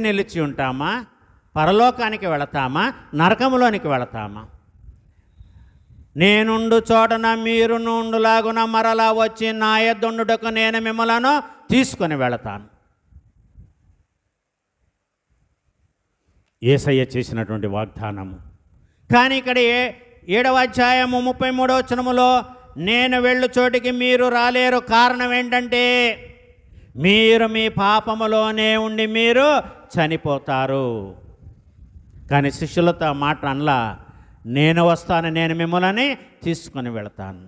నిలిచి ఉంటామా, పరలోకానికి వెళతామా, నరకములోనికి వెళతామా? నేనుండు చోటన మీరు నుండులాగున మరలా వచ్చి నా యొద్దుండుటకు నేను మిమ్మలను తీసుకొని వెళతాను. యేసయ్య చేసినటువంటి వాగ్దానము. కానీ ఇక్కడ 7వ అధ్యాయము 33వ వచనములో నేను వెళ్ళు చోటికి మీరు రాలేరు. కారణం ఏంటంటే మీరు మీ పాపములోనే ఉండి మీరు చనిపోతారు. కానీ శిష్యులతో మాట అనలా, నేను వస్తాను, నేను మిమ్మల్ని తీసుకొని వెళతాను.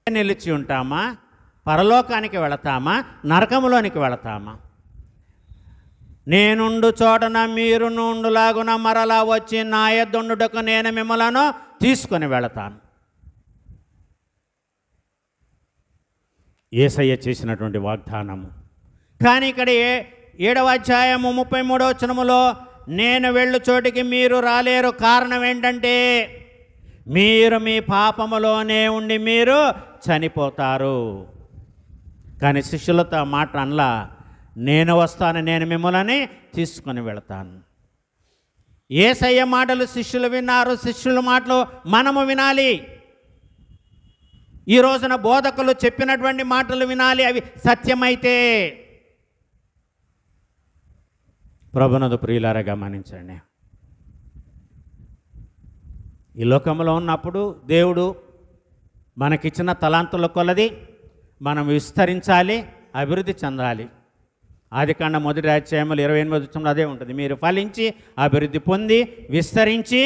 నిలిచి ఉంటామా, పరలోకానికి వెళతామా, నరకములోనికి వెళతామా? నేనుండు చోటన మీరు నుండులాగున మరలా వచ్చి నా యొద్దుండుటకు నేను మిమ్మలను తీసుకొని వెళతాను. యేసయ్య చేసినటువంటి వాగ్దానము. కానీ ఇక్కడ 7వ అధ్యాయము 33వ వచనములో నేను వెళ్ళు చోటికి మీరు రాలేరు. కారణం ఏంటంటే మీరు మీ పాపములోనే ఉండి మీరు చనిపోతారు. కానీ శిష్యులతో మాట అనలా, నేను వస్తాను, నేను మిమ్మల్ని తీసుకొని వెళతాను. యేసయ్య మాటలు శిష్యులు విన్నారు, శిష్యుల మాటలు మనము వినాలి. ఈ రోజున బోధకులు చెప్పినటువంటి మాటలు వినాలి, అవి సత్యమైతే. ప్రభునందు ప్రియులారా గమనించండి, ఈ లోకంలో ఉన్నప్పుడు దేవుడు మనకిచ్చిన తలాంతుల కొలది మనం విస్తరించాలి, అభివృద్ధి చెందాలి. ఆదికాండం 1వ అధ్యాయములు 28వ వచనంలో అదే ఉంటుంది. మీరు ఫలించి అభివృద్ధి పొంది విస్తరించి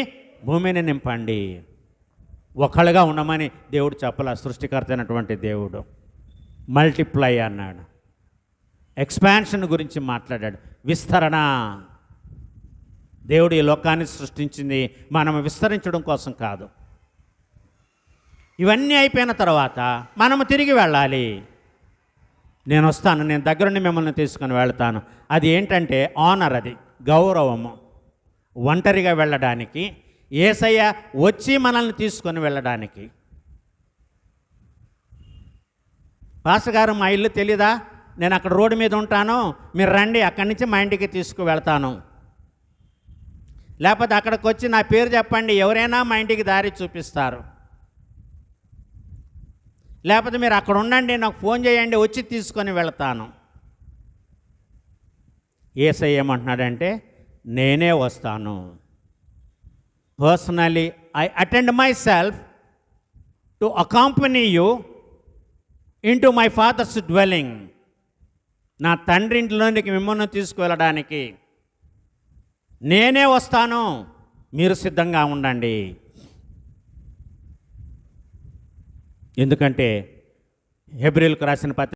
భూమిని నింపండి. ఒకళ్ళుగా ఉండమని దేవుడు చెప్పాల. సృష్టికర్త అయినటువంటి దేవుడు మల్టిప్లై అన్నాడు, ఎక్స్పాన్షన్ గురించి మాట్లాడాడు, విస్తరణ. దేవుడు ఈ లోకాన్ని సృష్టించింది మనం విస్తరించడం కోసం కాదు. ఇవన్నీ అయిపోయిన తర్వాత మనము తిరిగి వెళ్ళాలి. నేను వస్తాను, నేను దగ్గరుండి మిమ్మల్ని తీసుకొని వెళ్తాను. అది ఏంటంటే ఆనర్, అది గౌరవము. ఒంటరిగా వెళ్ళడానికి, యేసయ్య వచ్చి మనల్ని తీసుకొని వెళ్ళడానికి. పాస్టర్ గారు, మా ఇల్లు తెలీదా? నేను అక్కడ రోడ్డు మీద ఉంటాను, మీరు రండి, అక్కడి నుంచి మా ఇంటికి తీసుకువెళ్తాను. లేకపోతే అక్కడికి వచ్చి నా పేరు చెప్పండి, ఎవరైనా మా ఇంటికి దారి చూపిస్తారు. లేకపోతే మీరు అక్కడ ఉండండి, నాకు ఫోన్ చేయండి, వచ్చి తీసుకొని వెళ్తాను. యేసయ్య ఏమంటున్నాడంటే నేనే వస్తాను. Personally I attend myself to accompany you into my father's dwelling. నా తండ్రి ఇంట్లోనికి మిమ్మల్ని తీసుకువెళ్ళడానికి నేనే వస్తాను, మీరు సిద్ధంగా ఉండండి. ఎందుకంటే హెబ్రీయులకు రాసిన పత్రిక